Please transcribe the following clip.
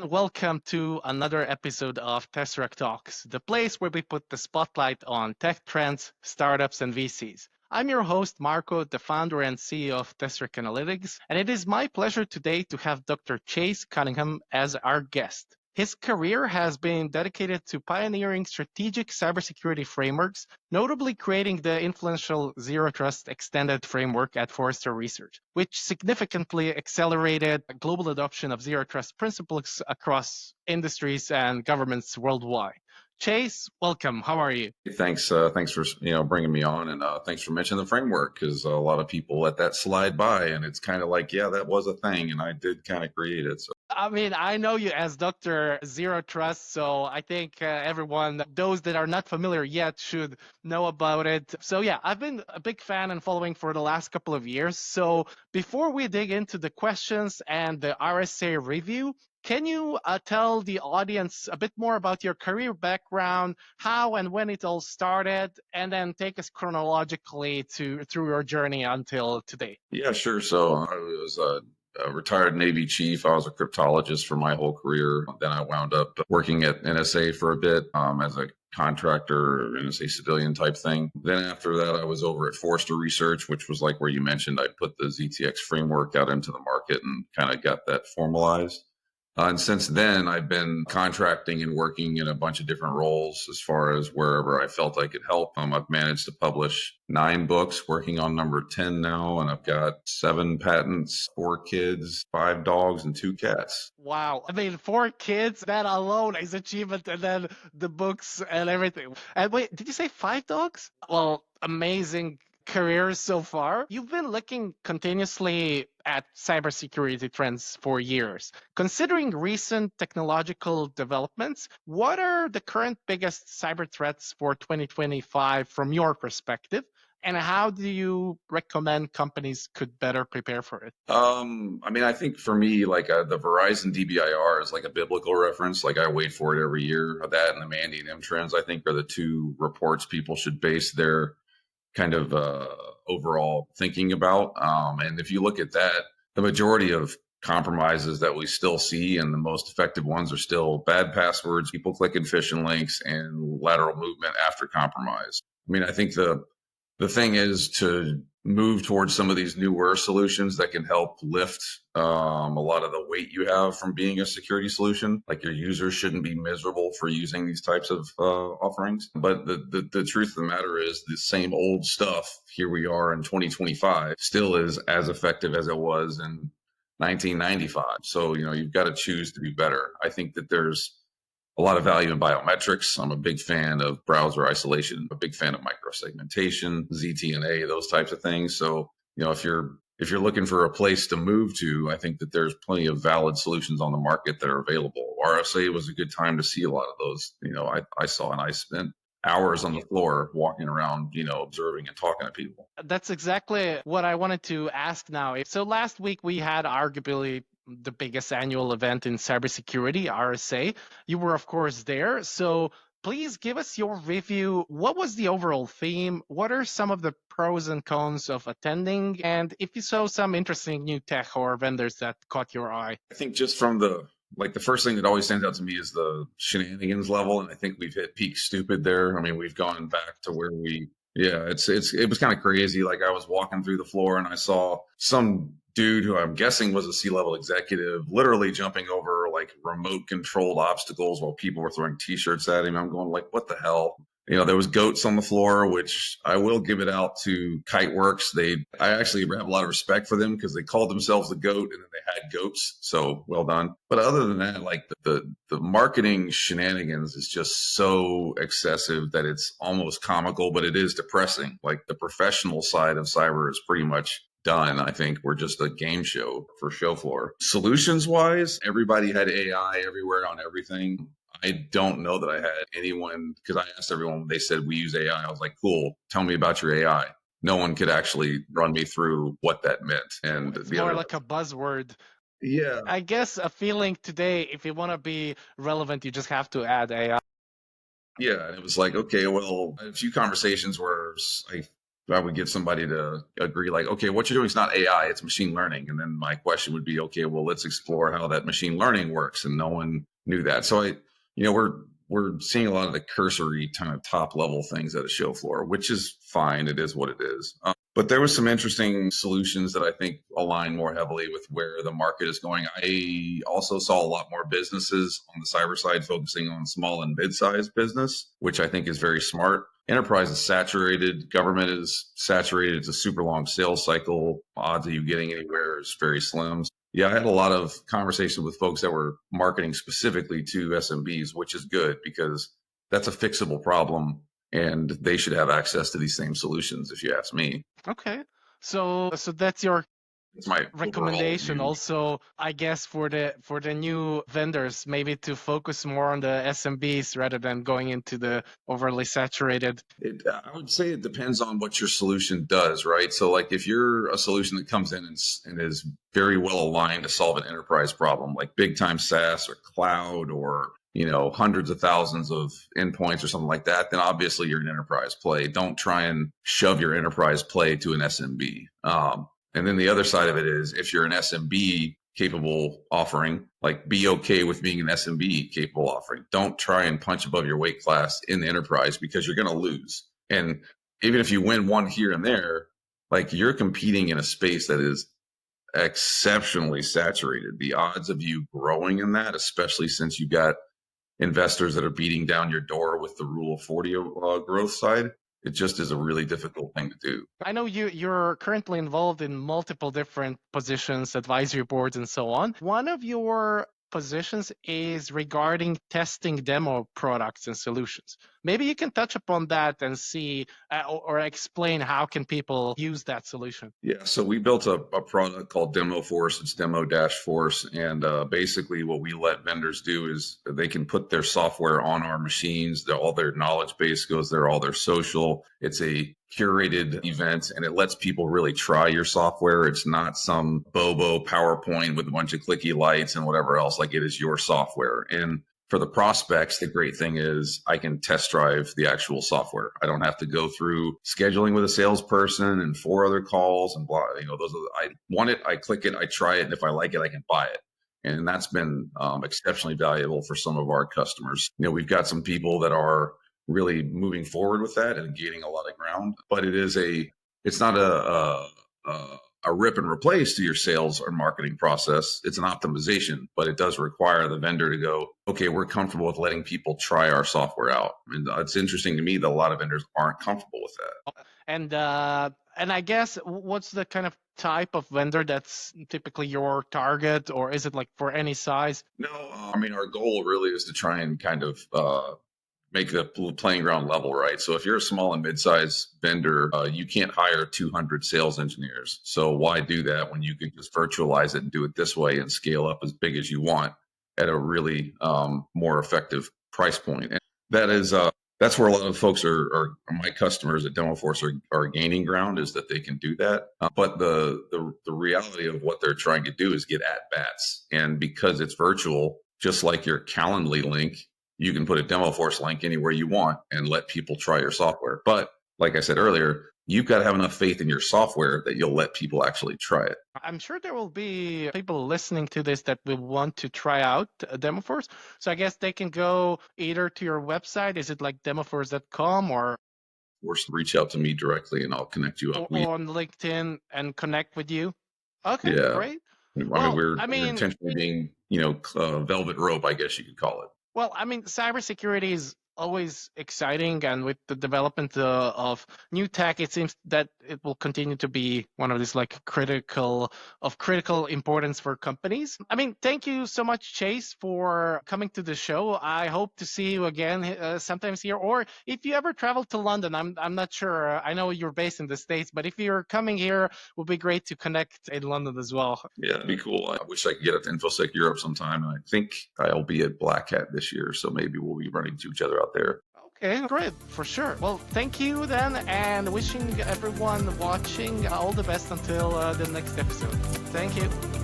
welcome to another episode of Tesseract Talks, the place where we put the spotlight on tech trends, startups, and VCs. I'm your host, Marko, the founder and CEO of Tesseract Analytics, and it is my pleasure today to have Dr. Chase Cunningham as our guest. His career has been dedicated to pioneering strategic cybersecurity frameworks, notably creating the influential Zero Trust Extended framework at Forrester Research, which significantly accelerated global adoption of Zero Trust principles across industries and governments worldwide. Chase, welcome. How are you? Thanks for bringing me on, and thanks for mentioning the framework, because a lot of people let that slide by, and it's kind of like, yeah, that was a thing, and I did kind of create it. So. I mean, I know you as Dr. Zero Trust, so I think everyone, those that are not familiar yet, should know about it. So yeah, I've been a big fan and following for the last couple of years. So before we dig into the questions and the RSA review, can you tell the audience a bit more about your career background, how and when it all started, and then take us chronologically through your journey until today? Yeah, sure. So I was a retired Navy chief. I was a cryptologist for my whole career. Then I wound up working at NSA for a bit as a contractor, NSA civilian type thing. Then after that, I was over at Forrester Research, which was like where you mentioned I put the ZTX framework out into the market and kind of got that formalized. And since then, I've been contracting and working in a bunch of different roles as far as wherever I felt I could help. I've managed to publish 9 books, working on number 10 now, and I've got 7 patents, 4 kids, 5 dogs, and 2 cats. Wow. I mean, 4 kids, that alone is achievement, and then the books and everything. And wait, did you say 5 dogs? Well, amazing careers so far. You've been looking continuously at cybersecurity trends for years. Considering recent technological developments, what are the current biggest cyber threats for 2025 from your perspective? And how do you recommend companies could better prepare for it? I think for me, like the Verizon DBIR is like a biblical reference. Like I wait for it every year. That and the Mandy and M trends, I think, are the 2 reports people should base their kind of overall thinking about. And if you look at that, the majority of compromises that we still see and the most effective ones are still bad passwords, people clicking phishing links, and lateral movement after compromise. I mean, I think the thing is to move towards some of these newer solutions that can help lift a lot of the weight you have from being a security solution. Like your users shouldn't be miserable for using these types of offerings. But the truth of the matter is the same old stuff, here we are in 2025, still is as effective as it was in 1995. So, you've got to choose to be better. I think that there's a lot of value in biometrics. I'm a big fan of browser isolation, a big fan of microsegmentation, ZTNA, those types of things. So, if you're looking for a place to move to, I think that there's plenty of valid solutions on the market that are available. RSA was a good time to see a lot of those. I saw, and I spent hours on the floor walking around, observing and talking to people. That's exactly what I wanted to ask now. So last week we had arguably the biggest annual event in cybersecurity, RSA. You were, of course, there. So please give us your review. What was the overall theme? What are some of the pros and cons of attending? And if you saw some interesting new tech or vendors that caught your eye? I think just from the first thing that always stands out to me is the shenanigans level. And I think we've hit peak stupid there. I mean, we've gone back to where it was kind of crazy. Like I was walking through the floor and I saw some dude who I'm guessing was a C-level executive literally jumping over like remote controlled obstacles while people were throwing t-shirts at him. I'm going like, what the hell? There was goats on the floor, which I will give it out to Kiteworks. I actually have a lot of respect for them because they called themselves the goat and then they had goats. So well done. But other than that, like the marketing shenanigans is just so excessive that it's almost comical, but it is depressing. Like the professional side of cyber is pretty much done. I think we're just a game show for show floor. Solutions wise, everybody had AI everywhere on everything. I don't know that I had anyone, because I asked everyone, they said we use AI. I was like, cool, tell me about your AI. No one could actually run me through what that meant. And it's more like a buzzword. Yeah. I guess a feeling today, if you want to be relevant, you just have to add AI. Yeah. And it was like, okay, well, a few conversations where I I would get somebody to agree, like, okay, what you're doing is not AI, it's machine learning. And then my question would be, okay, well, let's explore how that machine learning works. And no one knew that. So we're seeing a lot of the cursory kind of top level things at a show floor, which is fine. It is what it is. But there was some interesting solutions that I think align more heavily with where the market is going. I also saw a lot more businesses on the cyber side focusing on small and mid-sized business, which I think is very smart. Enterprise is saturated. Government is saturated. It's a super long sales cycle. Odds of you getting anywhere is very slim. Yeah, I had a lot of conversations with folks that were marketing specifically to SMBs, which is good because that's a fixable problem and they should have access to these same solutions, if you ask me. Okay. So that's your It's my recommendation overall view. also, I guess, for the new vendors, maybe to focus more on the SMBs rather than going into the overly saturated. I would say it depends on what your solution does, right? So, like, if you're a solution that comes in and is very well aligned to solve an enterprise problem, like big time SaaS or cloud or hundreds of thousands of endpoints or something like that, then obviously you're an enterprise play. Don't try and shove your enterprise play to an SMB. And then the other side of it is if you're an SMB capable offering, like be okay with being an SMB capable offering. Don't try and punch above your weight class in the enterprise because you're going to lose. And even if you win one here and there, like you're competing in a space that is exceptionally saturated. The odds of you growing in that, especially since you got investors that are beating down your door with the rule of 40 growth side, it just is a really difficult thing to do. I know you're currently involved in multiple different positions, advisory boards, and so on. One of your positions is regarding testing demo products and solutions. Maybe you can touch upon that and see or explain how can people use that solution. Yeah, so we built a product called Demo Force. It's Demo-Force. And basically what we let vendors do is they can put their software on our machines. All their knowledge base goes there, all their social. It's a curated event and it lets people really try your software. It's not some Bobo PowerPoint with a bunch of clicky lights and whatever else. Like, it is your software. And for the prospects, the great thing is I can test drive the actual software. I don't have to go through scheduling with a salesperson and 4 other calls and blah. I want it, I click it, I try it, and if I like it, I can buy it. And that's been exceptionally valuable for some of our customers. We've got some people that are really moving forward with that and gaining a lot of ground, but it's not a rip and replace to your sales or marketing process. It's an optimization, but it does require the vendor to go, okay, we're comfortable with letting people try our software out. And it's interesting to me that a lot of vendors aren't comfortable with that. And I guess what's the kind of type of vendor that's typically your target, or is it like for any size? No, I mean, our goal really is to try and kind of make the playing ground level, right? So if you're a small and mid-sized vendor, you can't hire 200 sales engineers. So why do that when you can just virtualize it and do it this way and scale up as big as you want at a really more effective price point? And that's where a lot of folks are my customers at DemoForce are gaining ground, is that they can do that. But the reality of what they're trying to do is get at bats. And because it's virtual, just like your Calendly link, you can put a DemoForce link anywhere you want and let people try your software. But like I said earlier, you've got to have enough faith in your software that you'll let people actually try it. I'm sure there will be people listening to this that will want to try out DemoForce. So I guess they can go either to your website. Is it like demoforce.com or reach out to me directly and I'll connect you up. Or on LinkedIn and connect with you? Okay, yeah. Great. We're intentionally being, velvet rope, I guess you could call it. Well, I mean, cybersecurity is always exciting, and with the development of new tech, it seems that it will continue to be one of these like critical importance for companies. I mean, thank you so much, Chase, for coming to the show. I hope to see you again sometimes here, or if you ever travel to London. I'm not sure. I know you're based in the States, but if you're coming here, it would be great to connect in London as well. Yeah, it'd be cool. I wish I could get up to InfoSec Europe sometime, and I think I'll be at Black Hat this year, so maybe we'll be running to each other out there. Okay, great, for sure. Well, thank you then, and wishing everyone watching all the best until the next episode. Thank you.